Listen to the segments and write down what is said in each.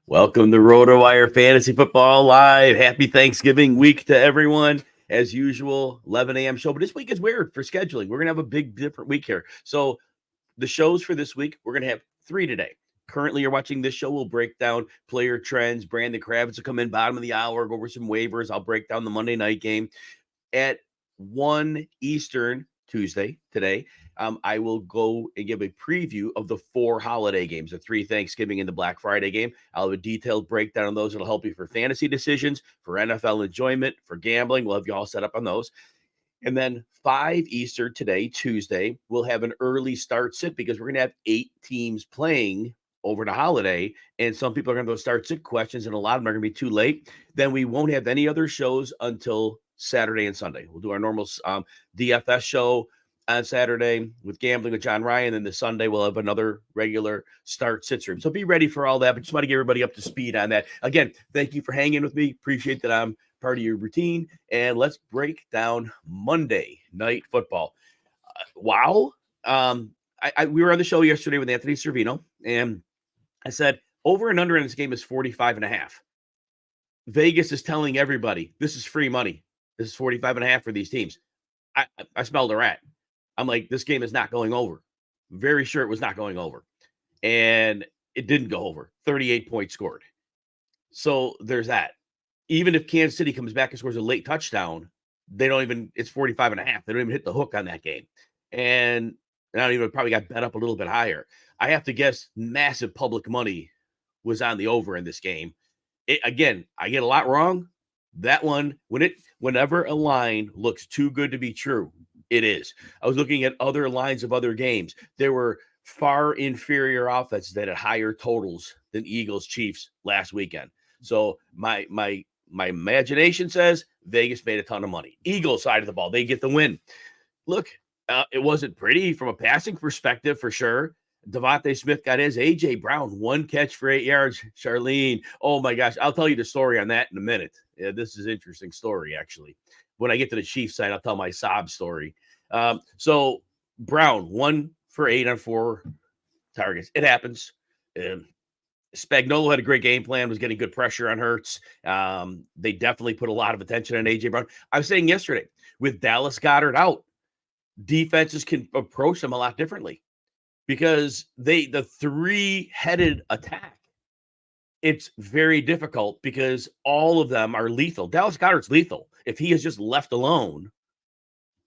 Welcome to RotoWire Fantasy Football Live. Happy Thanksgiving week to everyone. As usual, 11 a.m. show. But this week is weird for scheduling. We're going to have a big, different week here. So the shows for this week, we're going to have 3 today. Currently, you're watching this show. We'll break down player trends. Brandon Kravitz will come in bottom of the hour, go over some waivers. I'll break down the Monday night game. At 1 Eastern Tuesday today, I will go and give a preview of the 4 holiday games, the 3 Thanksgiving and the Black Friday game. I'll have a detailed breakdown on those. It'll help you for fantasy decisions, for NFL enjoyment, for gambling. We'll have you all set up on those. And then 5 Eastern today, Tuesday, we'll have an early start sit because we're going to have 8 teams playing over the holiday. And some people are going to go start sit questions, and a lot of them are going to be too late. Then we won't have any other shows until Saturday and Sunday. We'll do our normal DFS show on Saturday with gambling with John Ryan. And the Sunday we'll have another regular start sit stream. So be ready for all that. But just want to get everybody up to speed on that. Again, thank you for hanging with me. Appreciate that I'm part of your routine. And let's break down Monday Night Football. Wow. We were on the show yesterday with Anthony Servino, and I said over and under in this game is 45.5. Vegas is telling everybody this is free money. This is 45.5 for these teams. I smelled a rat. I'm like, this game is not going over. Very sure it was not going over. And it didn't go over. 38 points scored. So there's that. Even if Kansas City comes back and scores a late touchdown, it's 45.5. They don't even hit the hook on that game. And I don't even probably got bet up a little bit higher. I have to guess massive public money was on the over in this game. Again, I get a lot wrong. That one, whenever a line looks too good to be true, it is. I was looking at other lines of other games. There were far inferior offenses that had higher totals than Eagles Chiefs last weekend. So my imagination says Vegas made a ton of money. Eagles side of the ball, they get the win. Look, it wasn't pretty from a passing perspective for sure. Devontae Smith got his. A.J. Brown, 1 catch for 8 yards. Charlene, oh my gosh. I'll tell you the story on that in a minute. Yeah, this is an interesting story, actually. When I get to the Chiefs side, I'll tell my sob story. So Brown, 1 for 8 on 4 targets. It happens. Spagnuolo had a great game plan, was getting good pressure on Hurts. They definitely put a lot of attention on A.J. Brown. I was saying yesterday, with Dallas Goedert out, defenses can approach them a lot differently. Because the 3-headed attack, it's very difficult because all of them are lethal. Dallas Goedert's lethal. If he is just left alone,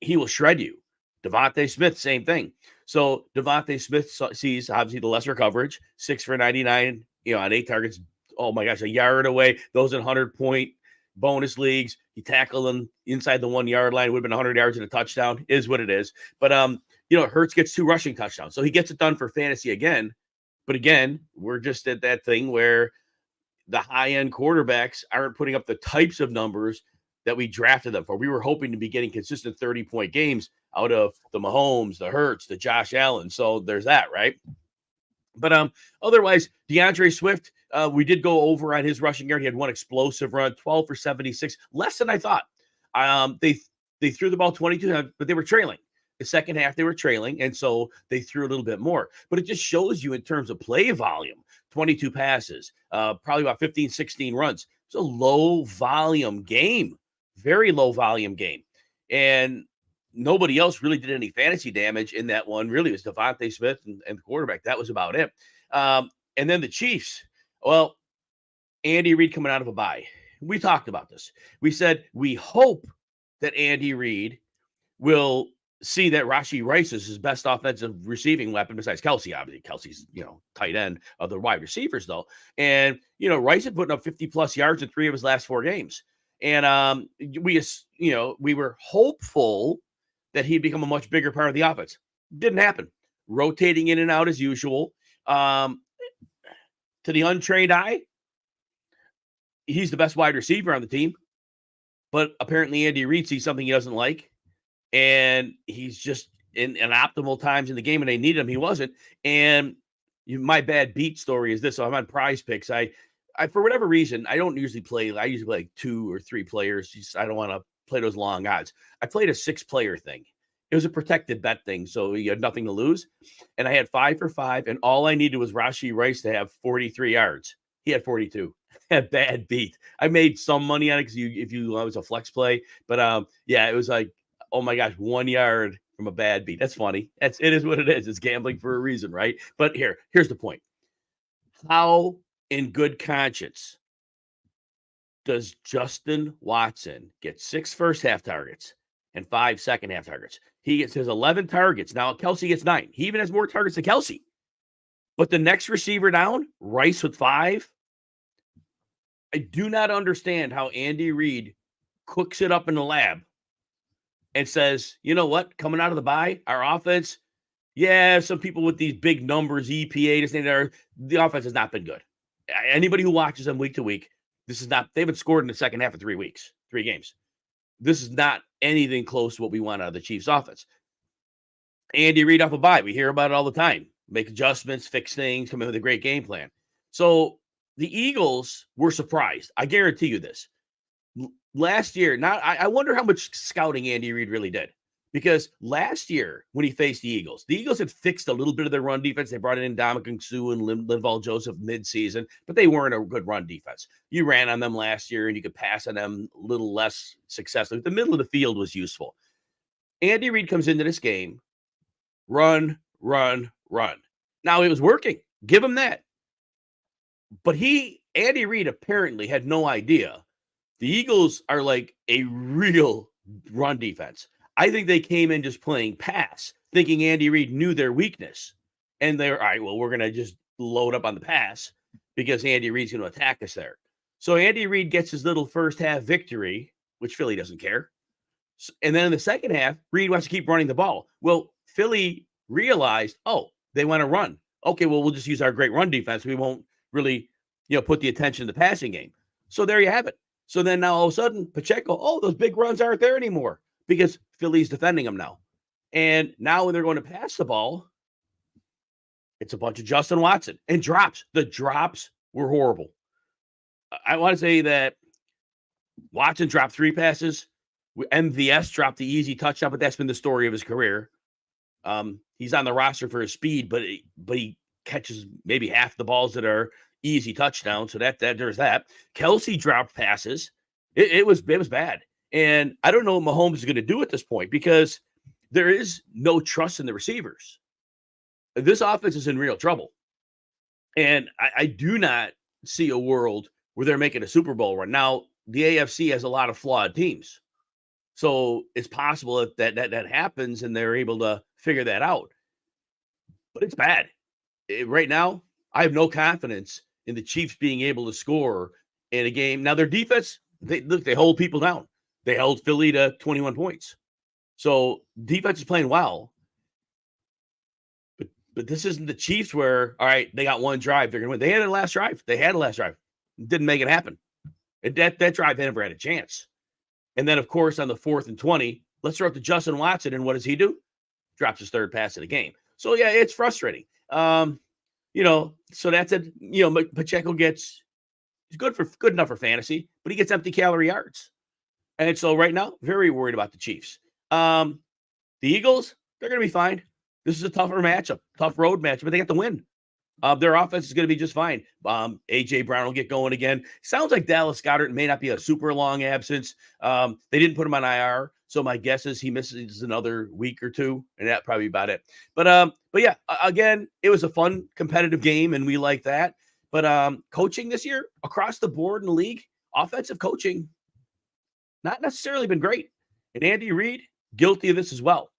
he will shred you. Devontae Smith, same thing. So Devontae Smith sees obviously the lesser coverage, 6 for 99, on 8 targets. Oh my gosh, a yard away. Those in 100-point bonus leagues, he tackled them inside the 1-yard line. It would have been 100 yards and a touchdown. Is what it is. But Hurts gets 2 rushing touchdowns. So he gets it done for fantasy again. But again, we're just at that thing where the high-end quarterbacks aren't putting up the types of numbers that we drafted them for. We were hoping to be getting consistent 30-point games out of the Mahomes, the Hurts, the Josh Allen. So there's that, right? But otherwise, DeAndre Swift, we did go over on his rushing yard. He had 1 explosive run, 12 for 76, less than I thought. They threw the ball 22 times, but they were trailing. The second half, they were trailing, and so they threw a little bit more. But it just shows you in terms of play volume, 22 passes, probably about 15, 16 runs. It's a low-volume game, very low-volume game. And nobody else really did any fantasy damage in that one. Really, it was Devontae Smith and the quarterback. That was about it. And then the Chiefs. Well, Andy Reid coming out of a bye. We talked about this. We said we hope that Andy Reid will see that Rashee Rice is his best offensive receiving weapon besides Kelsey. Obviously, Kelsey's, tight end of the wide receivers, though. And, Rice had putting up 50-plus yards in 3 of his last 4 games. And we were hopeful that he'd become a much bigger part of the offense. Didn't happen. Rotating in and out as usual. To the untrained eye, he's the best wide receiver on the team. But apparently Andy Reid sees something he doesn't like. And he's just in optimal times in the game, and they need him. He wasn't. And my bad beat story is this. So I'm on Prize Picks. I for whatever reason, I don't usually play. I usually play like 2 or 3 players. I don't want to play those long odds. I played a 6-player thing. It was a protected bet thing, so you had nothing to lose. And I had 5 for 5, and all I needed was Rashee Rice to have 43 yards. He had 42. A bad beat. I made some money on it because if you it was a flex play, but yeah, it was like, oh my gosh, 1 yard from a bad beat. That's funny. It is what it is. It's gambling for a reason, right? But here's the point. How in good conscience does Justin Watson get 6 first half targets and 5 second half targets? He gets his 11 targets. Now Kelsey gets 9. He even has more targets than Kelsey. But the next receiver down, Rice with 5. I do not understand how Andy Reid cooks it up in the lab and says, you know what, coming out of the bye, our offense, yeah, some people with these big numbers, EPA, this and that, the offense has not been good. Anybody who watches them week to week, this is not, they haven't scored in the second half of 3 games. This is not anything close to what we want out of the Chiefs offense. Andy Reid off a bye. We hear about it all the time. Make adjustments, fix things, come in with a great game plan. So the Eagles were surprised. I guarantee you this. Last year, I wonder how much scouting Andy Reid really did. Because last year, when he faced the Eagles had fixed a little bit of their run defense. They brought in Ndamukong Suh and Linval Joseph midseason, but they weren't a good run defense. You ran on them last year, and you could pass on them a little less successfully. The middle of the field was useful. Andy Reid comes into this game, run. Now, it was working. Give him that. But Andy Reid apparently had no idea. The Eagles are like a real run defense. I think they came in just playing pass, thinking Andy Reid knew their weakness. And they're, all right, well, we're going to just load up on the pass because Andy Reid's going to attack us there. So Andy Reid gets his little first half victory, which Philly doesn't care. And then in the second half, Reid wants to keep running the ball. Well, Philly realized, oh, they want to run. Okay, well, we'll just use our great run defense. We won't really, put the attention in the passing game. So there you have it. So then now all of a sudden, Pacheco, those big runs aren't there anymore because Philly's defending them now. And now when they're going to pass the ball, it's a bunch of Justin Watson and drops. The drops were horrible. I want to say that Watson dropped 3 passes. MVS dropped the easy touchdown, but that's been the story of his career. He's on the roster for his speed, but he catches maybe half the balls that are easy touchdowns. So that there's that. Kelsey dropped passes. It was bad. And I don't know what Mahomes is going to do at this point because there is no trust in the receivers. This offense is in real trouble. And I do not see a world where they're making a Super Bowl run. Now, the AFC has a lot of flawed teams. So it's possible that happens and they're able to figure that out. But it's bad. Right now, I have no confidence in the Chiefs being able to score in a game. Now, their defense, they hold people down. They held Philly to 21 points. So defense is playing well. But this isn't the Chiefs where, all right, they got one drive. They're going to win. They had a last drive. Didn't make it happen. That drive never had a chance. And then, of course, on the 4th and 20, let's throw it to Justin Watson. And what does he do? Drops his 3rd pass of the game. So, yeah, it's frustrating. So that's it. Pacheco he's good enough for fantasy, but he gets empty calorie yards. And so right now, very worried about the Chiefs. The Eagles, they're going to be fine. This is a tougher matchup, tough road matchup, but they got the win. Their offense is going to be just fine. A.J. Brown will get going again. Sounds like Dallas Goedert may not be a super long absence. They didn't put him on IR, so my guess is he misses another week or 2, and that's probably about it. But yeah, again, it was a fun, competitive game, and we like that. But coaching this year, across the board in the league, offensive coaching, not necessarily been great. And Andy Reid, guilty of this as well.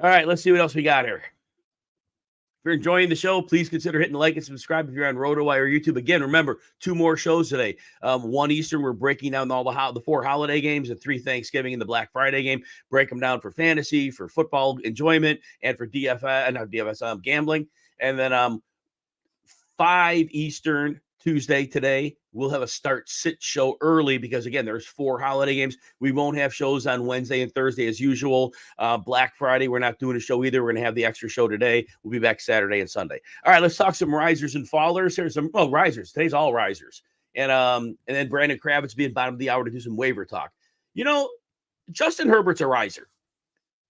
All right, let's see what else we got here. If you're enjoying the show, please consider hitting like and subscribe if you're on RotoWire YouTube. Again, remember, 2 more shows today. 1 Eastern, we're breaking down all the 4 holiday games and 3 Thanksgiving and the Black Friday game. Break them down for fantasy, for football enjoyment, and for gambling. And then 5 Eastern, Tuesday today, we'll have a start-sit show early because, again, there's 4 holiday games. We won't have shows on Wednesday and Thursday as usual. Black Friday, we're not doing a show either. We're going to have the extra show today. We'll be back Saturday and Sunday. All right, let's talk some risers and fallers. Here's some risers. Today's all risers. And then Brandon Kravitz being bottom of the hour to do some waiver talk. Justin Herbert's a riser.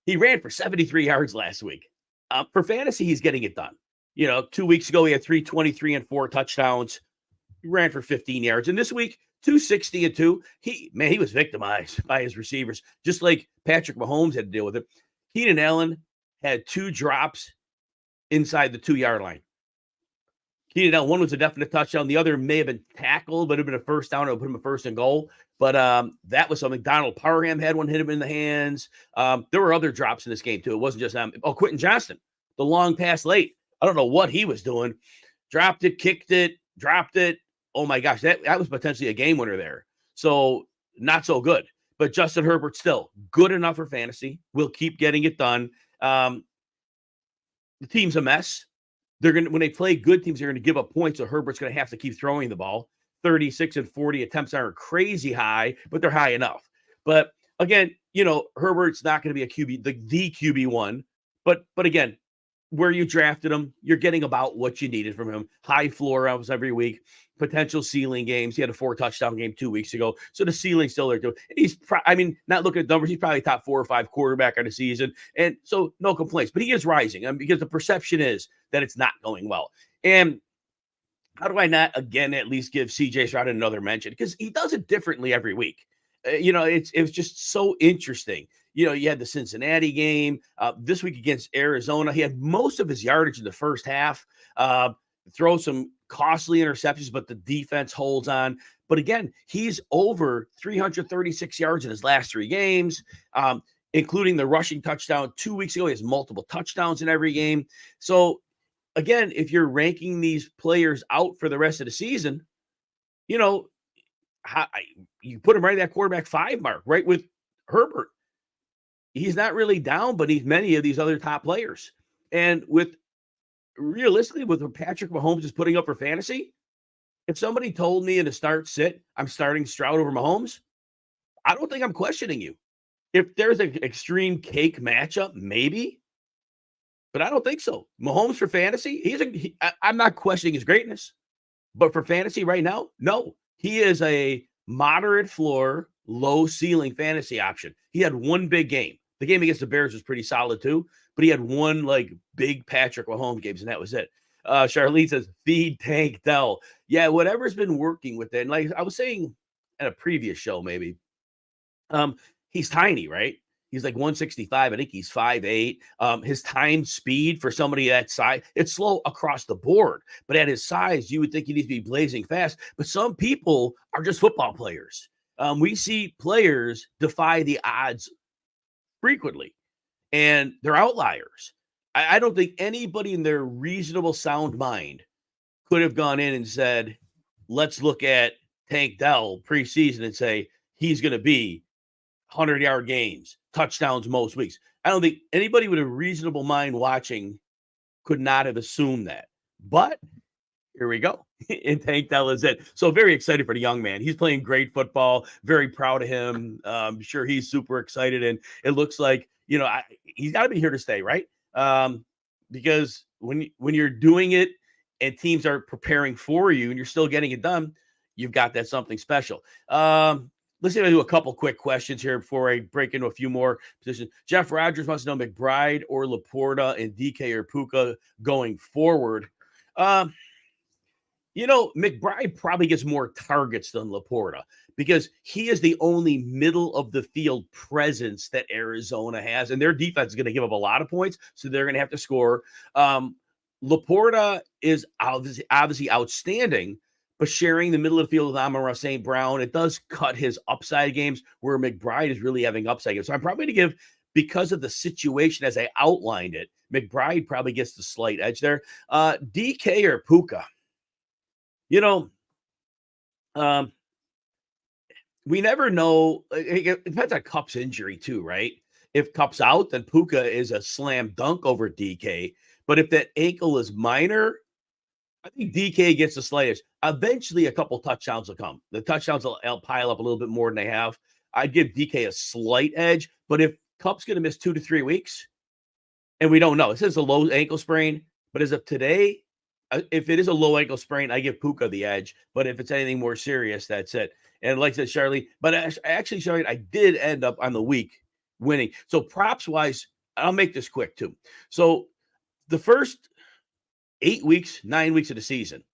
He ran for 73 yards last week. For fantasy, he's getting it done. 2 weeks ago, he had 323 and 4 touchdowns. He ran for 15 yards. And this week, 260 and 2. He was victimized by his receivers, just like Patrick Mahomes had to deal with it. Keenan Allen had 2 drops inside the 2-yard line. Keenan Allen, one was a definite touchdown. The other may have been tackled, but it would have been a first down. It would put him a first and goal. But that was something. Donald Parham had one hit him in the hands. There were other drops in this game, too. It wasn't just Quentin Johnston, the long pass late. I don't know what he was doing. Dropped it, kicked it, dropped it. Oh, my gosh, that was potentially a game winner there. So not so good. But Justin Herbert still good enough for fantasy. We'll keep getting it done. The team's a mess. When they play good teams, they're going to give up points. So Herbert's going to have to keep throwing the ball. 36 and 40 attempts aren't crazy high, but they're high enough. But again, Herbert's not going to be a QB, the QB1. But again, where you drafted him, you're getting about what you needed from him. High floor almost every week. Potential ceiling games. He had a 4-touchdown game 2 weeks ago. So the ceiling's still there too. And he's, not looking at numbers, he's probably top 4 or 5 quarterback of the season. And so no complaints. But he is rising because the perception is that it's not going well. And how do I not, again, at least give CJ Stroud another mention? Because he does it differently every week. It was just so interesting. You had the Cincinnati game this week against Arizona. He had most of his yardage in the first half. Throw some costly interceptions, but the defense holds on. But again, he's over 336 yards in his last 3 games, including the rushing touchdown 2 weeks ago. He has multiple touchdowns in every game. So again, if you're ranking these players out for the rest of the season, you put him right at that quarterback 5 mark, right with Herbert. He's not really down, but he's many of these other top players. And realistically, with what Patrick Mahomes is putting up for fantasy, if somebody told me in a start-sit, I'm starting Stroud over Mahomes, I don't think I'm questioning you. If there's an extreme cake matchup, maybe, but I don't think so. Mahomes for fantasy, I'm not questioning his greatness, but for fantasy right now, no. He is a moderate floor, low ceiling fantasy option. He had one big game. The game against the Bears was pretty solid too, but he had one big Patrick Mahomes games, and that was it. Charlene says, feed Tank Dell. Yeah, whatever's been working with it. And like I was saying at a previous show, maybe, he's tiny, right? He's like 165. I think he's 5'8". His time speed for somebody that size, it's slow across the board. But at his size, you would think he needs to be blazing fast. But some people are just football players. We see players defy the odds frequently, and they're outliers. I don't think anybody in their reasonable sound mind could have gone in and said, let's look at Tank Dell preseason and say he's going to be 100-yard games, touchdowns most weeks. I don't think anybody with a reasonable mind watching could not have assumed that. But here we go. And Tank Dell is it. So very excited for the young man. He's playing great football. Very proud of him. I'm sure he's super excited. And it looks like, he's got to be here to stay, right? Because when you're doing it and teams are preparing for you and you're still getting it done, you've got that something special. Let's see if I do a couple quick questions here before I break into a few more positions. Jeff Rogers wants to know McBride or Laporta and DK or Puka going forward. McBride probably gets more targets than Laporta because he is the only middle of the field presence that Arizona has, and their defense is going to give up a lot of points, so they're going to have to score. Laporta is obviously outstanding, but sharing the middle of the field with Amon-Ra St. Brown, it does cut his upside games where McBride is really having upside games. So I'm probably going to give, because of the situation as I outlined it, McBride probably gets the slight edge there. DK or Puka? We never know. It depends on Cup's injury too, right? If Cup's out, then Puka is a slam dunk over DK. But if that ankle is minor, I think DK gets the slight edge. Eventually, a couple touchdowns will come. The touchdowns will pile up a little bit more than they have. I'd give DK a slight edge. But if Cup's going to miss 2 to 3 weeks, and we don't know, it says a low ankle sprain, but as of today, if it is a low ankle sprain, I give Puka the edge. But if it's anything more serious, that's it. And like I said, Charlie, but actually, Charlie, I did end up on the week winning. So props wise, I'll make this quick too. So the first 9 weeks of the season,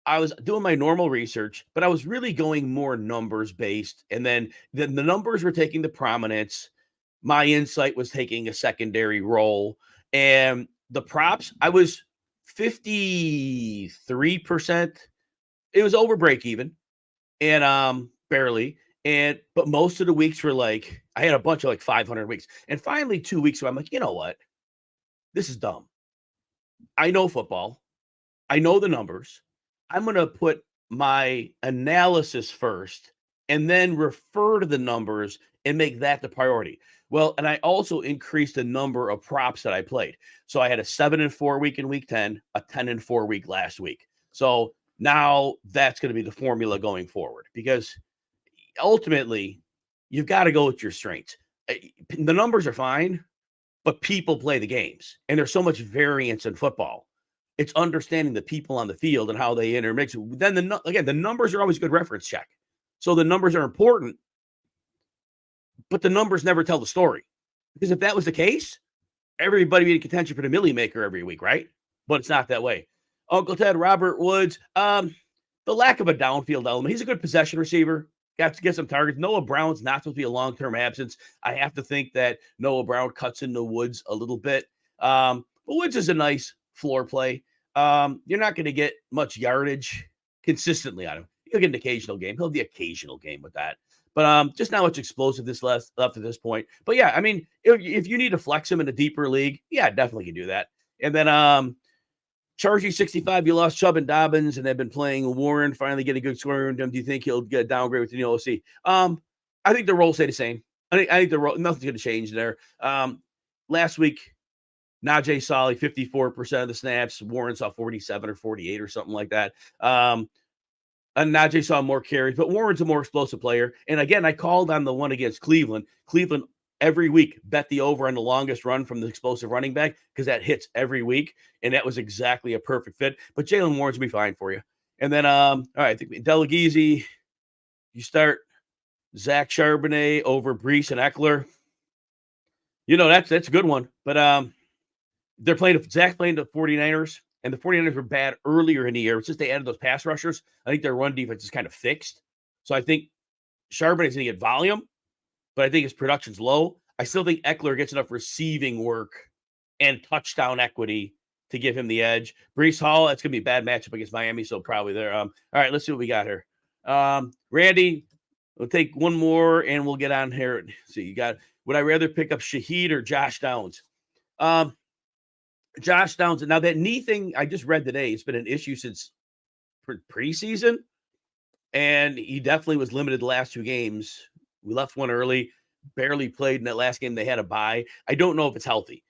I was doing my normal research, but I was really going more numbers based. And then the numbers were taking the prominence. My insight was taking a secondary role. And the props, I was 53%. It was over break even. And barely. But most of the weeks were like, I had a bunch of like 500 weeks. And finally 2 weeks where I'm like, you know what? This is dumb. I know football. I know the numbers. I'm going to put my analysis first and then refer to the numbers and make that the priority. Well, and I also increased the number of props that I played. So I had a 7-4 week in week 10, a 10-4 week last week. So now that's going to be the formula going forward, because ultimately you've got to go with your strengths. The numbers are fine, but people play the games, and there's so much variance in football. It's understanding the people on the field and how they intermix. Then the numbers are always a good reference check. So the numbers are important, but the numbers never tell the story. Because if that was the case, everybody would be in contention for the Millie Maker every week, right? But it's not that way. Uncle Ted, Robert Woods, the lack of a downfield element. He's a good possession receiver. Got to get some targets. Noah Brown's not supposed to be a long-term absence. I have to think that Noah Brown cuts into Woods a little bit. But Woods is a nice floor play. You're not going to get much yardage consistently out of him. He'll get an occasional game. He'll have the occasional game with that. But just not much explosiveness left at this point. But yeah, I mean, if you need to flex him in a deeper league, yeah, definitely can do that. And then Charging 65, you lost Chubb and Dobbins, and they've been playing Warren, finally get a good scoring with him. Do you think he'll get a downgrade with the new OC? I think the roles stay the same. I think the role, nothing's going to change there. Last week, Najee saw like 54% of the snaps. Warren saw 47 or 48 or something like that. And Najee saw more carries, but Warren's a more explosive player. And again, I called on the one against Cleveland. Cleveland every week bet the over on the longest run from the explosive running back, because that hits every week. And that was exactly a perfect fit. But Jalen Warren's will be fine for you. And then, all right, I think Delagizi, you start Zach Charbonnet over Brees and Eckler. You know, that's a good one. But Zach's playing the 49ers, and the 49ers were bad earlier in the year. It's just they added those pass rushers. I think their run defense is kind of fixed. So I think Charbonnet's going to get volume, but I think his production's low. I still think Eckler gets enough receiving work and touchdown equity to give him the edge. Brees Hall, that's going to be a bad matchup against Miami, so probably there. All right, let's see what we got here. Randy, we'll take one more, and we'll get on here. So you got, would I rather pick up Shaheed or Josh Downs? Josh Downs. Now, that knee thing I just read today, it's been an issue since preseason, and he definitely was limited the last two games. We left one early, barely played in that last game. They had a bye. I don't know if it's healthy.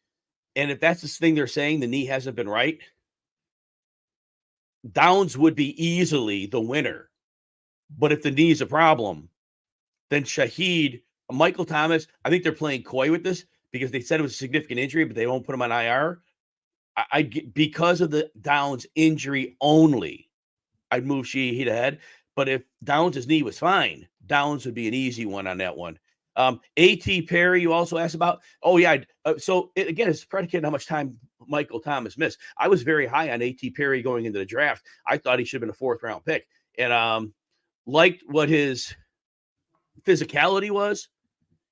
And if that's the thing they're saying, the knee hasn't been right, Downs would be easily the winner. But if the knee is a problem, then Shaheed, Michael Thomas, I think they're playing coy with this because they said it was a significant injury, but they won't put him on IR. Because of the Downs injury only, I'd move Shaheed ahead. But if Downs' knee was fine, Downs would be an easy one on that one. A.T. Perry, you also asked about. Oh, yeah. Again, it's predicated on how much time Michael Thomas missed. I was very high on A.T. Perry going into the draft. I thought he should have been a fourth-round pick. And liked what his physicality was.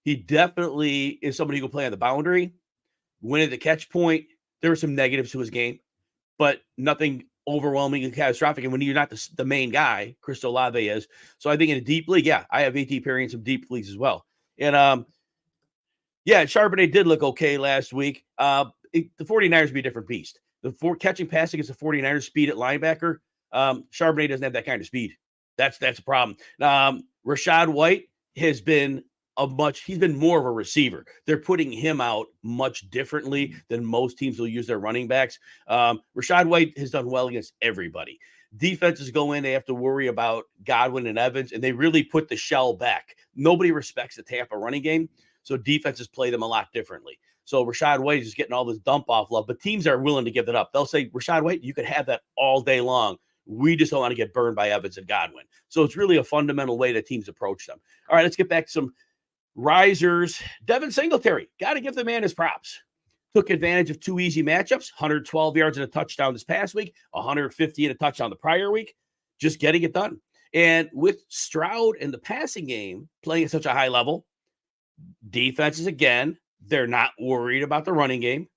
He definitely is somebody who can play on the boundary. Win at the catch point. There were some negatives to his game, but nothing overwhelming and catastrophic. And when you're not the main guy, Chris Olave is. So I think in a deep league, yeah, I have A.T. Perry in some deep leagues as well. And Charbonnet did look okay last week. The 49ers would be a different beast. Catching pass against the 49ers speed at linebacker, Charbonnet doesn't have that kind of speed. That's a problem. Rachaad White has been he's been more of a receiver. They're putting him out much differently than most teams will use their running backs. Rachaad White has done well against everybody. Defenses go in, they have to worry about Godwin and Evans, and they really put the shell back. Nobody respects the Tampa running game, so defenses play them a lot differently. So Rachaad White is getting all this dump off love, but teams are willing to give it up. They'll say, Rachaad White, you could have that all day long. We just don't want to get burned by Evans and Godwin. So it's really a fundamental way that teams approach them. All right, let's get back to some risers. Devin Singletary, got to give the man his props. Took advantage of 2 easy matchups, 112 yards and a touchdown this past week, 150 and a touchdown the prior week. just getting it done. And with Stroud in the passing game playing at such a high level, defenses, again, they're not worried about the running game.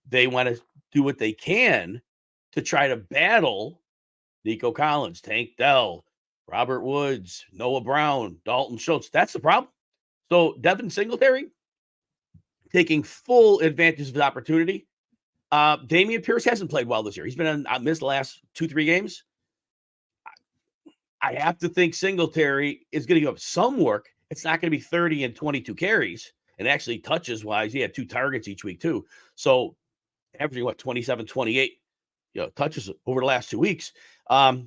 They want to do what they can to try to battle Nico Collins, Tank Dell, Robert Woods, Noah Brown, Dalton Schultz. That's the problem. So Devin Singletary taking full advantage of his opportunity. Damian Pierce hasn't played well this year. He's been missed the last 2-3 games. I have to think Singletary is going to give up some work. It's not going to be 30 and 22 carries. And actually, touches wise, he had 2 targets each week, too. So, averaging 27, 28 touches over the last 2 weeks. I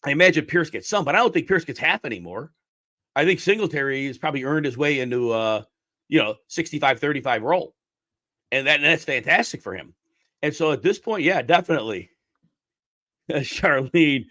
imagine Pierce gets some, but I don't think Pierce gets half anymore. I think Singletary has probably earned his way into 65-35 role. And that's fantastic for him. And so at this point, yeah, definitely. Charlene,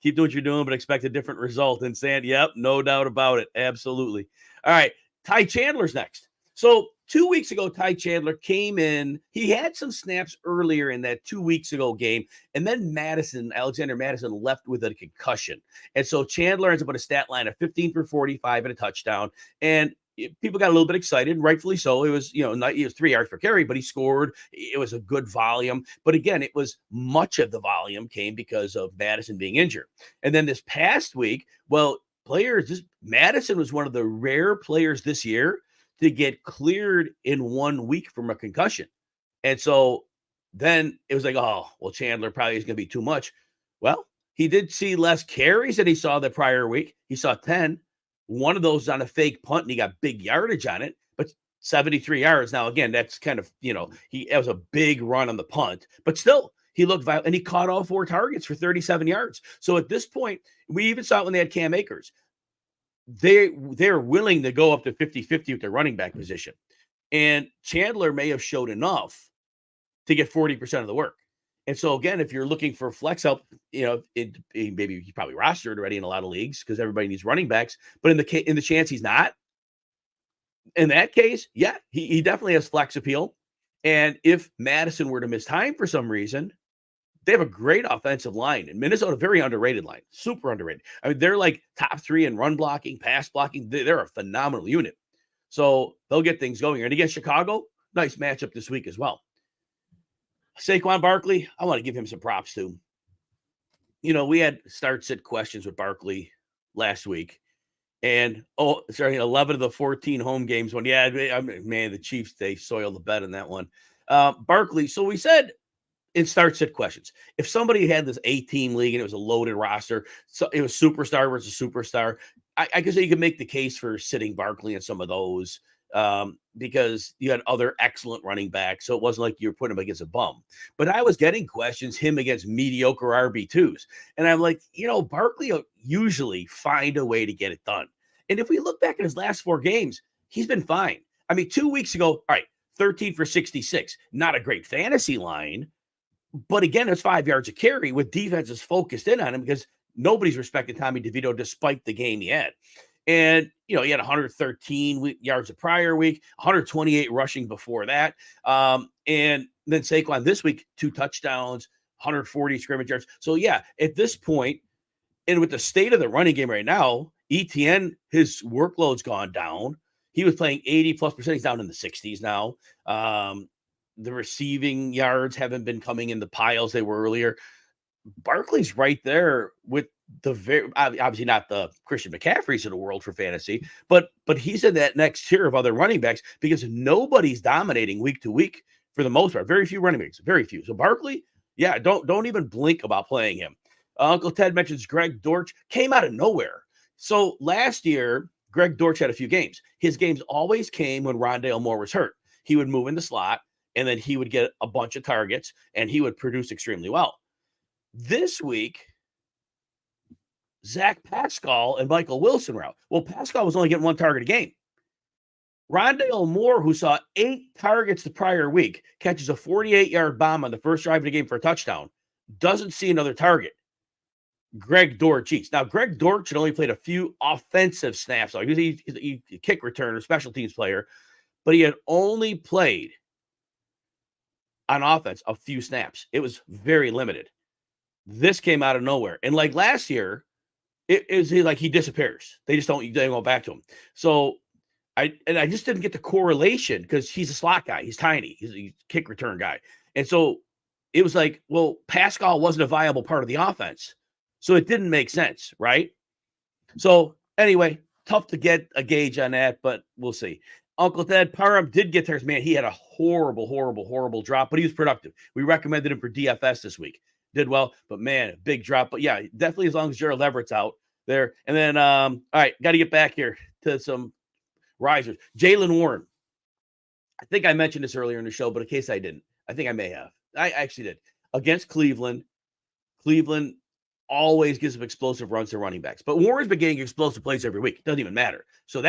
keep doing what you're doing, but expect a different result. And Sand, no doubt about it. Absolutely. All right. Ty Chandler's next. So 2 weeks ago, Ty Chandler came in. He had some snaps earlier in that 2 weeks ago game. And then Alexander Madison left with a concussion. And so Chandler ends up with a stat line of 15 for 45 and a touchdown. And people got a little bit excited, rightfully so. It was, it was 3 yards per carry, but he scored. It was a good volume. But again, it was much of the volume came because of Madison being injured. And then this past week, Madison was one of the rare players this year to get cleared in 1 week from a concussion. And so then it was like, Chandler probably is going to be too much. Well, he did see less carries than he saw the prior week. He saw 10. One of those on a fake punt, and he got big yardage on it, but 73 yards. Now, again, that's kind of, it was a big run on the punt, but still, he looked violent, and he caught all 4 targets for 37 yards. So at this point, we even saw it when they had Cam Akers. They're willing to go up to 50-50 with their running back position. And Chandler may have showed enough to get 40% of the work. And so, again, if you're looking for flex help, maybe he's probably rostered already in a lot of leagues because everybody needs running backs. But in the chance he's not, in that case, he definitely has flex appeal. And if Madison were to miss time for some reason, they have a great offensive line. And Minnesota, very underrated line, super underrated. I mean, they're like top 3 in run blocking, pass blocking. They're a phenomenal unit. So they'll get things going. And against Chicago, nice matchup this week as well. Saquon Barkley, I want to give him some props too. We had start-sit questions with Barkley last week. And, 11 of the 14 home games won. Yeah, the Chiefs, they soiled the bed in that one. Barkley, so we said in start-sit questions, if somebody had this 8-team league and it was a loaded roster, so it was superstar versus superstar, I guess you could make the case for sitting Barkley in some of those. Because you had other excellent running backs. So it wasn't like you were putting him against a bum. But I was getting questions, him against mediocre RB2s. And I'm like, Barkley will usually find a way to get it done. And if we look back at his last 4 games, he's been fine. I mean, 2 weeks ago, all right, 13 for 66. Not a great fantasy line. But again, it's 5 yards a carry with defenses focused in on him because nobody's respected Tommy DeVito despite the game he had. And, he had 113 yards the prior week, 128 rushing before that. And then Saquon this week, 2 touchdowns, 140 scrimmage yards. So, at this point, and with the state of the running game right now, ETN, his workload's gone down. He was playing 80+%. He's down in the 60s now. The receiving yards haven't been coming in the piles they were earlier. Barkley's right there with obviously not the Christian McCaffreys of the world for fantasy, but he's in that next tier of other running backs because nobody's dominating week to week for the most part. Very few running backs, very few. So Barkley, don't even blink about playing him. Uncle Ted mentions Greg Dortch came out of nowhere. So last year, Greg Dortch had a few games. His games always came when Rondale Moore was hurt. He would move in the slot, and then he would get a bunch of targets, and he would produce extremely well. This week, Zach Pascal and Michael Wilson were out. Well, Pascal was only getting 1 target a game. Rondale Moore, who saw 8 targets the prior week, catches a 48-yard bomb on the first drive of the game for a touchdown, doesn't see another target. Greg Dortch eats. Now, Greg Dortch had only played a few offensive snaps. Like he's a kick returner, special teams player, but he had only played on offense a few snaps. It was very limited. This came out of nowhere. And like last year, it is like he disappears. They don't go back to him. So I just didn't get the correlation because he's a slot guy. He's tiny. He's a kick return guy. And so it was like, well, Pascal wasn't a viable part of the offense. So it didn't make sense, right? So anyway, tough to get a gauge on that, but we'll see. Uncle Ted Parham did get theirs. Man, he had a horrible drop, but he was productive. We recommended him for DFS this week. Did well, but man, big drop. But yeah, definitely as long as Gerald Everett's out there. And then, all right, got to get back here to some risers. Jaylen Warren. I think I mentioned this earlier in the show, but in case I didn't, I think I may have. I actually did. Against Cleveland, Cleveland always gives them explosive runs to running backs. But Warren's been getting explosive plays every week. It doesn't even matter. So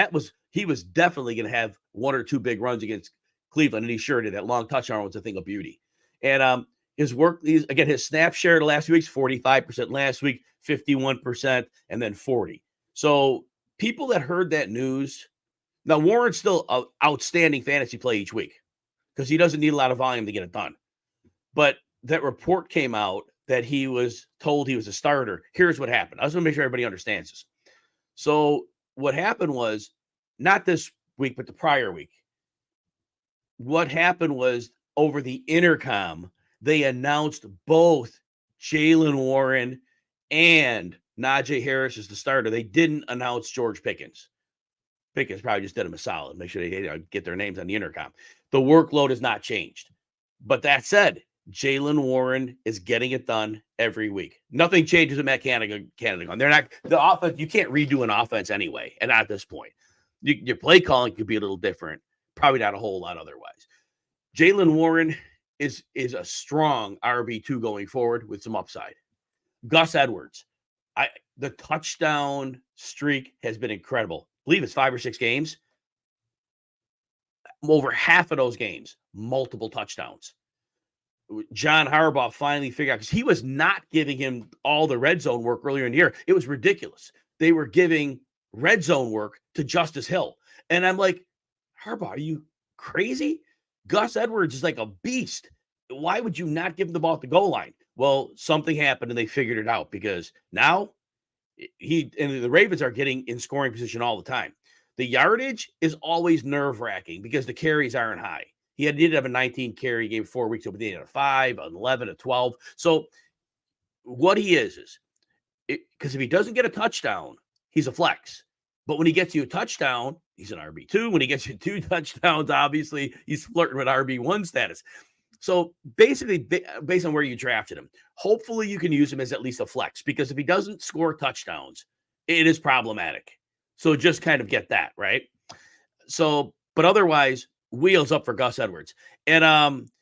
he was definitely going to have one or two big runs against Cleveland, and he sure did. That long touchdown was a thing of beauty. And his snap share the last few weeks, 45% last week, 51%, and then 40%. So people that heard that news, now Warren's still an outstanding fantasy play each week because he doesn't need a lot of volume to get it done. But that report came out that he was told he was a starter. Here's what happened. I just want to make sure everybody understands this. So what happened was, not this week, but the prior week, what happened was over the intercom, they announced both Jaylen Warren and Najee Harris as the starter. They didn't announce George Pickens. Pickens probably just did them a solid. Make sure they get their names on the intercom. The workload has not changed. But that said, Jaylen Warren is getting it done every week. Nothing changes with Matt Canada. They're not the offense. You can't redo an offense anyway, and at this point, your play calling could be a little different. Probably not a whole lot otherwise. Jaylen Warren is a strong RB2 going forward with some upside. Gus Edwards, the touchdown streak has been incredible. I believe it's 5 or 6 games. Over half of those games, multiple touchdowns. John Harbaugh finally figured out, because he was not giving him all the red zone work earlier in the year. It was ridiculous. They were giving red zone work to Justice Hill. And I'm like, Harbaugh, are you crazy? Gus Edwards is like a beast. Why would you not give him the ball at the goal line? Well, something happened and they figured it out, because now the Ravens are getting in scoring position all the time. The yardage is always nerve-wracking because the carries aren't high. He did have a 19 carry game 4 weeks ago, but they had a 5, an 11, a 12. So what he is because if he doesn't get a touchdown, he's a flex. But when he gets you a touchdown, he's an RB2. When he gets you 2 touchdowns, obviously he's flirting with RB1 status. So basically, based on where you drafted him, hopefully you can use him as at least a flex, because if he doesn't score touchdowns, it is problematic. So just kind of get that, right? So, but otherwise, wheels up for Gus Edwards. And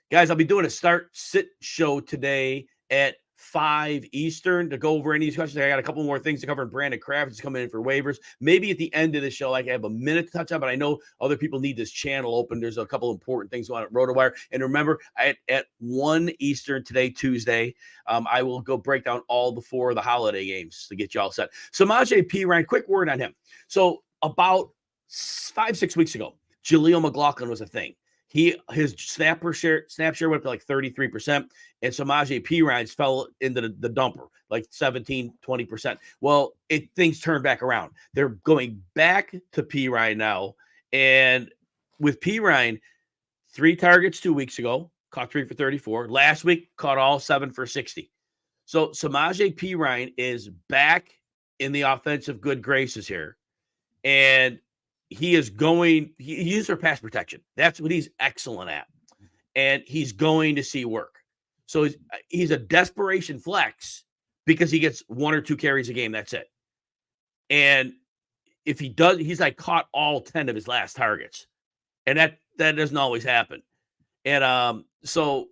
guys, I'll be doing a start-sit show today at 5 Eastern to go over any questions. I got a couple more things to cover. Brandon Kravitz is coming in for waivers. Maybe at the end of the show, I can have a minute to touch on, but I know other people need this channel open. There's a couple important things going on at RotoWire. And remember, at 1 Eastern today, Tuesday, I will go break down all the 4 of the holiday games to get you all set. Samaje Perine, quick word on him. So about 5-6 weeks ago, Jaleel McLaughlin was a thing. His snap share went up to like 33%, and Samaje Perine fell into the dumper, like 17, 20%. Well, things turned back around. They're going back to Perine now, and with Perine, 3 targets 2 weeks ago, caught 3 for 34. Last week, caught all 7 for 60. So Samaje Perine is back in the offensive good graces here, and he uses for pass protection. That's what he's excellent at. And he's going to see work. So he's a desperation flex because he gets 1 or 2 carries a game. That's it. And if he does, he's like caught all 10 of his last targets. And that doesn't always happen. And so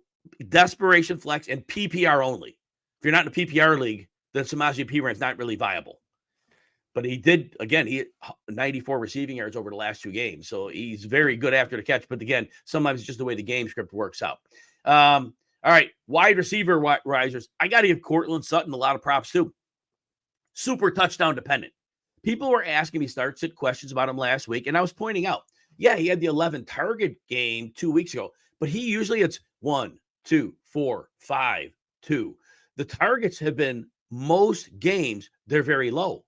desperation flex and PPR only. If you're not in a PPR league, then Samaje Perine is not really viable. But he did, again, he had 94 receiving yards over the last 2 games. So he's very good after the catch. But again, sometimes it's just the way the game script works out. All right, wide receiver risers. I got to give Courtland Sutton a lot of props too. Super touchdown dependent. People were asking me start-sit questions about him last week, and I was pointing out, yeah, he had the 11 target game 2 weeks ago, but he usually it's 1, 2, 4, 5, 2. The targets have been most games, they're very low.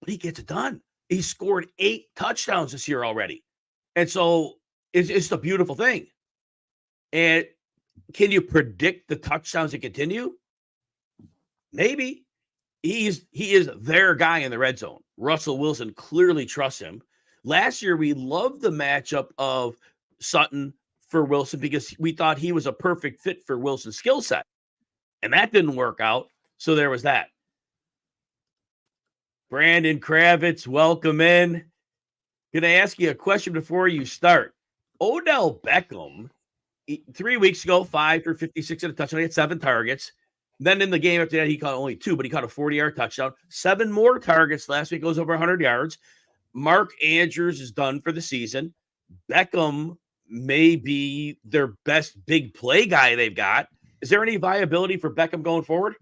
But he gets it done. He scored 8 touchdowns this year already. And so it's a beautiful thing. And can you predict the touchdowns to continue? Maybe. He is their guy in the red zone. Russell Wilson clearly trusts him. Last year, we loved the matchup of Sutton for Wilson because we thought he was a perfect fit for Wilson's skill set. And that didn't work out. So there was that. Brandon Kravitz, welcome in. Going to ask you a question before you start. Odell Beckham, 3 weeks ago, 5 for 56 and a touchdown. He had 7 targets. Then in the game after that, he caught only 2, but he caught a 40-yard touchdown. 7 more targets last week, goes over 100 yards. Mark Andrews is done for the season. Beckham may be their best big play guy they've got. Is there any viability for Beckham going forward?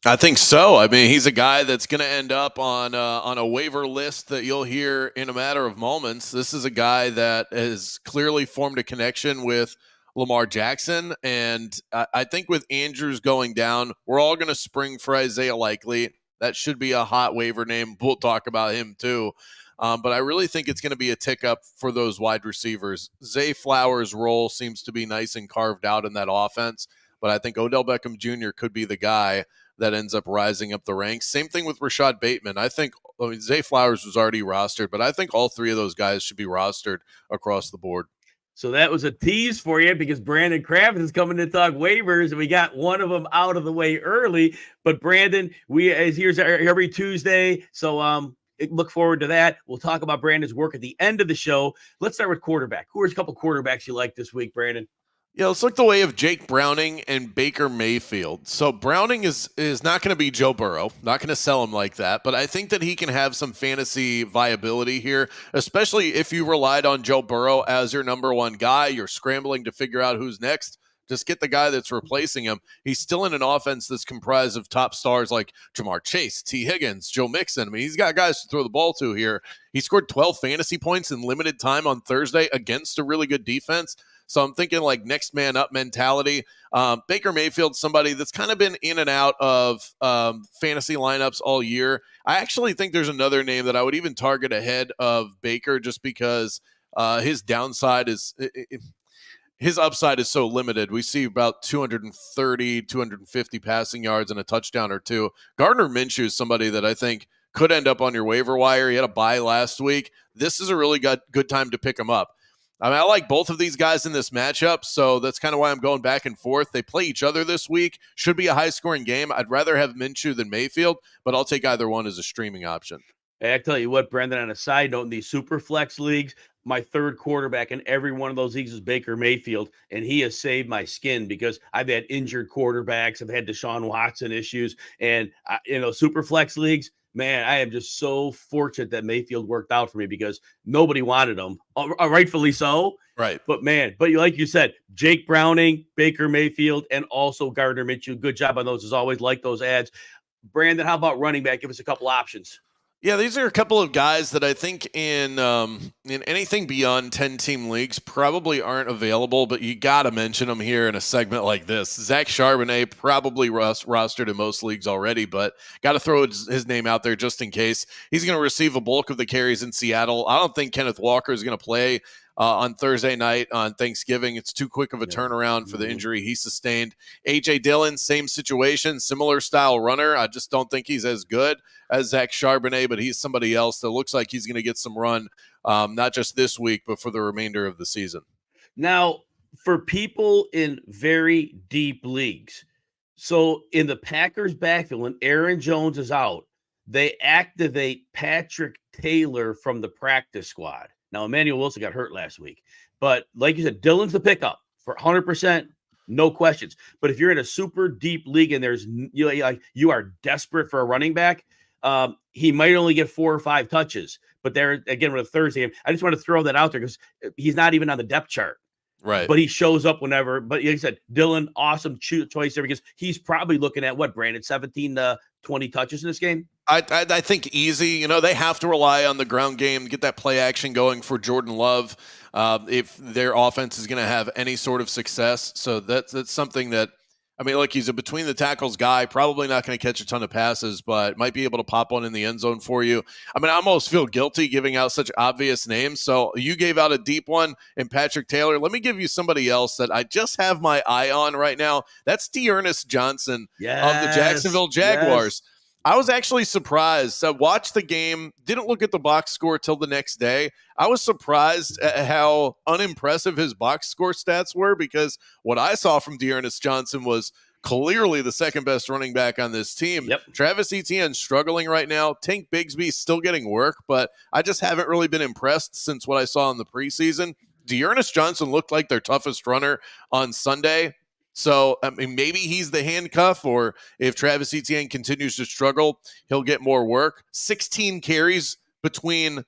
I think so. I mean, he's a guy that's going to end up on a waiver list that you'll hear in a matter of moments. This is a guy that has clearly formed a connection with Lamar Jackson, and I think with Andrews going down, we're all going to spring for Isaiah Likely. That should be a hot waiver name. We'll talk about him too. But I really think it's going to be a tick up for those wide receivers. Zay Flowers' role seems to be nice and carved out in that offense, but I think Odell Beckham Jr. could be the guy that ends up rising up the ranks. Same thing with Rashad Bateman. Zay Flowers was already rostered, but I think all 3 of those guys should be rostered across the board. So that was a tease for you because Brandon Kravitz is coming to talk waivers, and we got one of them out of the way early. But Brandon, here's every Tuesday, so look forward to that. We'll talk about Brandon's work at the end of the show. Let's start with quarterback. Who are a couple quarterbacks you like this week, Brandon? Yeah, let's look the way of Jake Browning and Baker Mayfield. So Browning is not going to be Joe Burrow, not going to sell him like that, but I think that he can have some fantasy viability here, especially if you relied on Joe Burrow as your number one guy. You're scrambling to figure out who's next. Just get the guy that's replacing him. He's still in an offense that's comprised of top stars like Jamar Chase, T. Higgins, Joe Mixon. I mean, he's got guys to throw the ball to here. He scored 12 fantasy points in limited time on Thursday against a really good defense. So I'm thinking like next man up mentality. Baker Mayfield, somebody that's kind of been in and out of fantasy lineups all year. I actually think there's another name that I would even target ahead of Baker just because his downside is his upside is so limited. We see about 230, 250 passing yards and a touchdown or 2. Gardner Minshew is somebody that I think could end up on your waiver wire. He had a bye last week. This is a really good time to pick him up. I mean, I like both of these guys in this matchup, so that's kind of why I'm going back and forth. They play each other this week. Should be a high-scoring game. I'd rather have Minshew than Mayfield, but I'll take either one as a streaming option. Hey, I tell you what, Brendan, on a side note, in these super flex leagues, my third quarterback in every one of those leagues is Baker Mayfield, and he has saved my skin because I've had injured quarterbacks. I've had Deshaun Watson issues, and super flex leagues, man, I am just so fortunate that Mayfield worked out for me because nobody wanted him, rightfully so. Right. But like you said, Jake Browning, Baker Mayfield, and also Gardner Minshew. Good job on those as always. Like those ads. Brandon, how about running back? Give us a couple options. Yeah, these are a couple of guys that I think in anything beyond 10-team leagues probably aren't available, but you got to mention them here in a segment like this. Zach Charbonnet probably rostered in most leagues already, but got to throw his name out there just in case. He's going to receive a bulk of the carries in Seattle. I don't think Kenneth Walker is going to play on Thursday night on Thanksgiving. It's too quick of a turnaround for the injury he sustained. A.J. Dillon, same situation, similar style runner. I just don't think he's as good as Zach Charbonnet, but he's somebody else that looks like he's going to get some run, not just this week, but for the remainder of the season. Now, for people in very deep leagues, so in the Packers backfield, when Aaron Jones is out, they activate Patrick Taylor from the practice squad. Now, Emmanuel Wilson got hurt last week, but like you said, Dillon's the pickup for 100%, no questions. But if you're in a super deep league and you are desperate for a running back, he might only get 4 or 5 touches. But there again with a Thursday game, I just want to throw that out there because he's not even on the depth chart. Right. But he shows up whenever. But like I said, Dillon, awesome choice there because he's probably looking at what, Brandon, 17 to 20 touches in this game? I think easy. They have to rely on the ground game, get that play action going for Jordan Love if their offense is going to have any sort of success. So that's something that I mean, look, he's a between the tackles guy, probably not going to catch a ton of passes, but might be able to pop one in the end zone for you. I mean, I almost feel guilty giving out such obvious names. So you gave out a deep one in Patrick Taylor. Let me give you somebody else that I just have my eye on right now. That's D'Ernest Johnson of the Jacksonville Jaguars. Yes. I was actually surprised. I watched the game, didn't look at the box score till the next day. I was surprised at how unimpressive his box score stats were, because what I saw from D'Ernest Johnson was clearly the second best running back on this team. Yep. Travis Etienne struggling right now. Tank Bigsby still getting work, but I just haven't really been impressed since what I saw in the preseason. D'Ernest Johnson looked like their toughest runner on Sunday. So, I mean, maybe he's the handcuff, or if Travis Etienne continues to struggle, he'll get more work. 16 carries between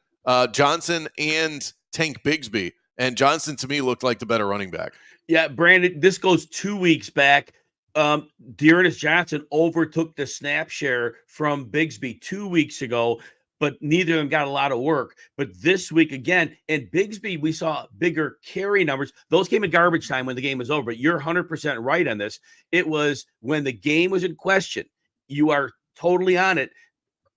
Johnson and Tank Bigsby. And Johnson, to me, looked like the better running back. Yeah, Brandon, this goes 2 weeks back. D'Ernest Johnson overtook the snap share from Bigsby 2 weeks ago, but neither of them got a lot of work. But this week again, and Bigsby, we saw bigger carry numbers. Those came in garbage time when the game was over. But you're 100% right on this. It was when the game was in question. You are totally on it.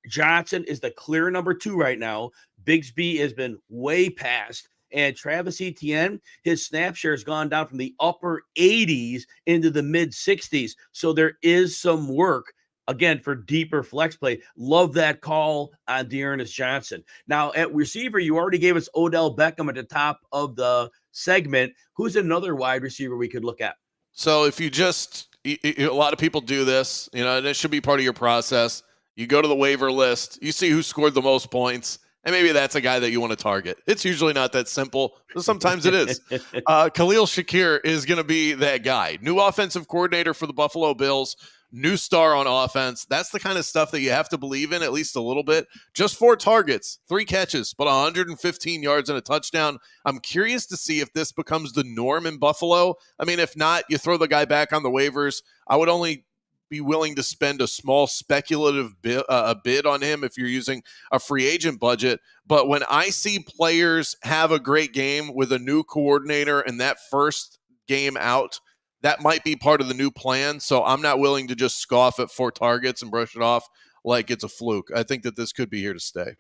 Johnson is the clear number 2 right now. Bigsby has been way past. And Travis Etienne, his snap share has gone down from the upper 80s into the mid 60s. So there is some work, again, for deeper flex play. Love that call on D'Ernest Johnson. Now, at receiver, you already gave us Odell Beckham at the top of the segment. Who's another wide receiver we could look at? So if you just, a lot of people do this, and it should be part of your process. You go to the waiver list, you see who scored the most points, and maybe that's a guy that you want to target. It's usually not that simple, but sometimes it is. Khalil Shakir is going to be that guy. New offensive coordinator for the Buffalo Bills. New star on offense. That's the kind of stuff that you have to believe in at least a little bit. Just 4 targets, 3 catches, but 115 yards and a touchdown. I'm curious to see if this becomes the norm in Buffalo. I mean, if not, you throw the guy back on the waivers. I would only be willing to spend a small speculative bid on him if you're using a free agent budget. But when I see players have a great game with a new coordinator and that first game out, that might be part of the new plan. So I'm not willing to just scoff at 4 targets and brush it off like it's a fluke. I think that this could be here to stay.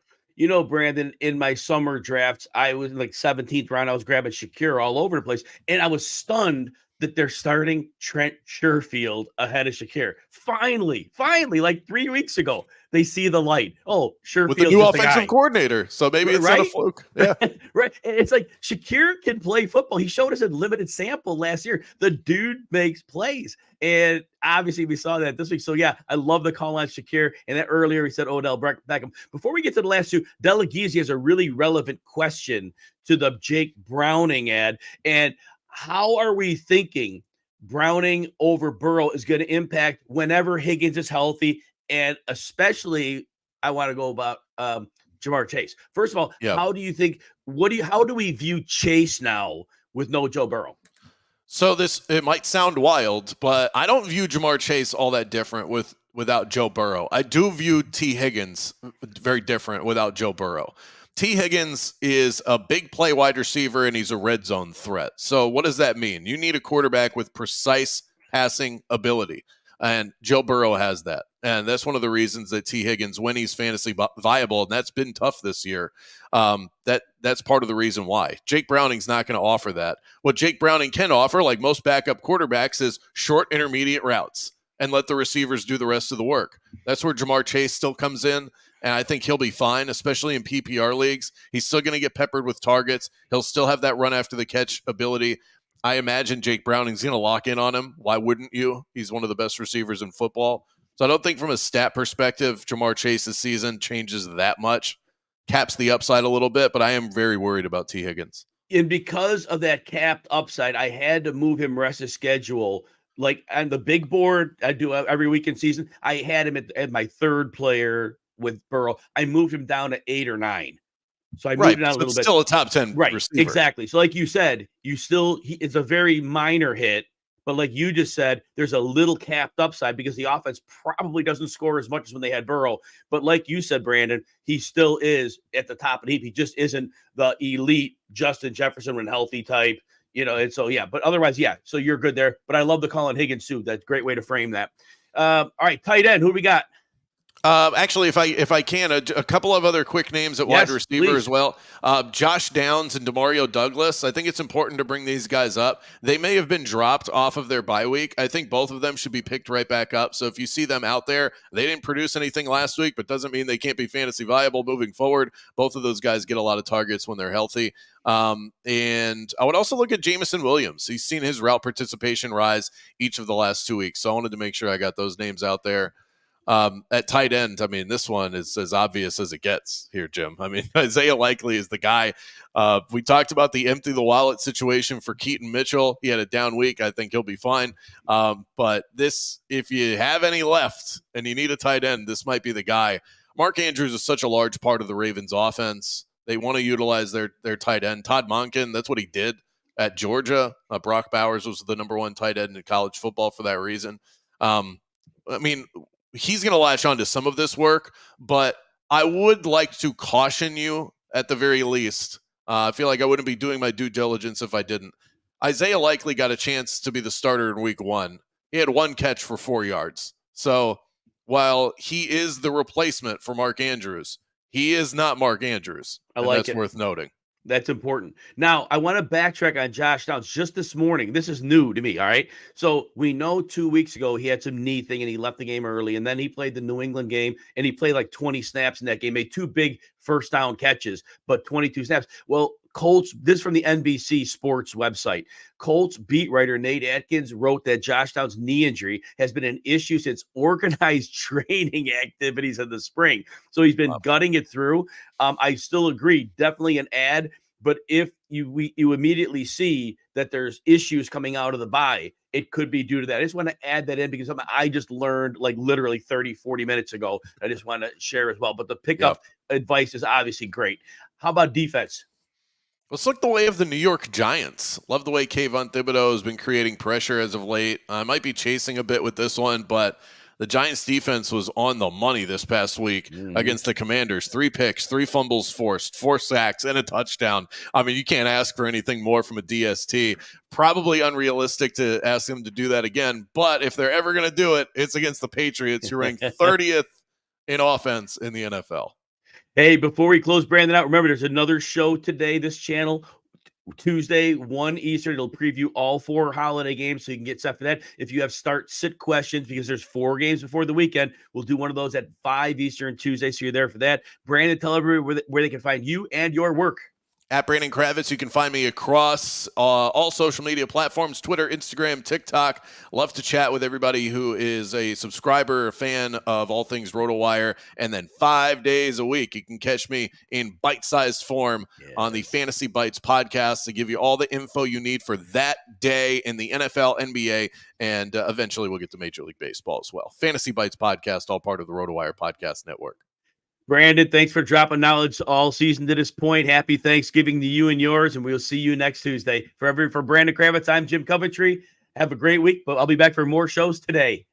Brandon, in my summer drafts, I was in like 17th round. I was grabbing Shakir all over the place. And I was stunned that they're starting Trent Sherfield ahead of Shakir. Finally, like 3 weeks ago, they see the light. Oh, Sherfield with the new offensive coordinator. So maybe it's not a fluke. Yeah. Right. It's like Shakir can play football. He showed us a limited sample last year. The dude makes plays. And obviously we saw that this week. So yeah, I love the call on Shakir. And then earlier he said Odell Beckham. Before we get to the last 2, Delaghizzi has a really relevant question to the Jake Browning ad. And how are we thinking Browning over Burrow is going to impact whenever Higgins is healthy? And especially, I want to go about Jamar Chase. First of all, How do you think, how do we view Chase now with no Joe Burrow? So it might sound wild, but I don't view Jamar Chase all that different without Joe Burrow. I do view T. Higgins very different without Joe Burrow. T. Higgins is a big play wide receiver, and he's a red zone threat. So what does that mean? You need a quarterback with precise passing ability, and Joe Burrow has that. And that's one of the reasons that T. Higgins, when he's fantasy viable, and that's been tough this year, that's part of the reason why. Jake Browning's not going to offer that. What Jake Browning can offer, like most backup quarterbacks, is short intermediate routes and let the receivers do the rest of the work. That's where Jamar Chase still comes in. And I think he'll be fine, especially in PPR leagues. He's still going to get peppered with targets. He'll still have that run after the catch ability. I imagine Jake Browning's going to lock in on him. Why wouldn't you? He's one of the best receivers in football. So I don't think from a stat perspective, Jamar Chase's season changes that much. Caps the upside a little bit, but I am very worried about T. Higgins. And because of that capped upside, I had to move him rest of schedule. Like on the big board, I do every week in season, I had him at my 3rd player with Burrow. I moved him down to 8 or 9. So I moved it down a little bit. Still a top 10 receiver. Exactly. So like you said, it's a very minor hit, but like you just said, there's a little capped upside because the offense probably doesn't score as much as when they had Burrow. But like you said, Brandon, he still is at the top of the heap. He just isn't the elite Justin Jefferson when healthy type. And so, yeah, but otherwise, yeah, so you're good there. But I love the Colin Higgins too. That's a great way to frame that. All right, tight end, who do we got? Actually, if I can, a couple of other quick names at wide receiver please. as well. Josh Downs and Demario Douglas. I think it's important to bring these guys up. They may have been dropped off of their bye week. I think both of them should be picked right back up. So if you see them out there, they didn't produce anything last week, but doesn't mean they can't be fantasy viable moving forward. Both of those guys get a lot of targets when they're healthy. And I would also look at Jameson Williams. He's seen his route participation rise each of the last 2 weeks. So I wanted to make sure I got those names out there. At tight end, I mean, this one is as obvious as it gets here, Jim. I mean, Isaiah Likely is the guy. We talked about the empty the wallet situation for Keaton Mitchell. He had a down week. I think he'll be fine. But this, if you have any left and you need a tight end, this might be the guy. Mark Andrews is such a large part of the Ravens offense. They want to utilize their tight end. Todd Monken, that's what he did at Georgia. Brock Bowers was the number one tight end in college football for that reason. I mean, he's going to latch on to some of this work, but I would like to caution you at the very least. I feel like I wouldn't be doing my due diligence if I didn't. Isaiah Likely got a chance to be the starter in week 1. He had 1 catch for 4 yards. So while he is the replacement for Mark Andrews, he is not Mark Andrews. That's worth noting. That's important. Now, I want to backtrack on Josh Downs just this morning. This is new to me, all right? So we know 2 weeks ago he had some knee thing and he left the game early, and then he played the New England game, and he played like 20 snaps in that game, made 2 big first down catches, but 22 snaps. Well, Colts, this is from the NBC Sports website. Colts beat writer Nate Atkins wrote that Josh Downs' knee injury has been an issue since organized training activities in the spring. So he's been gutting it through. I still agree, definitely an ad. But if you immediately see that there's issues coming out of the bye, it could be due to that. I just want to add that in because something I just learned like literally 30, 40 minutes ago. I just want to share as well. But the pickup advice is obviously great. How about defense? Let's look the way of the New York Giants. Love the way Kayvon Thibodeau has been creating pressure as of late. I might be chasing a bit with this one, but the Giants defense was on the money this past week against the Commanders. 3 picks, 3 fumbles forced, 4 sacks, and a touchdown. I mean, you can't ask for anything more from a DST. Probably unrealistic to ask them to do that again, but if they're ever going to do it, it's against the Patriots, who ranked 30th in offense in the NFL. Hey, before we close Brandon out, remember there's another show today, this channel, Tuesday, 1 Eastern. It'll preview all 4 holiday games, so you can get set for that. If you have start-sit questions, because there's 4 games before the weekend, we'll do one of those at 5 Eastern Tuesday, so you're there for that. Brandon, tell everybody where they can find you and your work. At Brandon Kravitz, you can find me across all social media platforms, Twitter, Instagram, TikTok. Love to chat with everybody who is a subscriber, a fan of all things RotoWire. And then 5 days a week, you can catch me in bite-sized form on the Fantasy Bites podcast to give you all the info you need for that day in the NFL, NBA, and eventually we'll get to Major League Baseball as well. Fantasy Bites podcast, all part of the RotoWire podcast network. Brandon, thanks for dropping knowledge all season to this point. Happy Thanksgiving to you and yours, and we'll see you next Tuesday. For Brandon Kravitz, I'm Jim Coventry. Have a great week, but I'll be back for more shows today.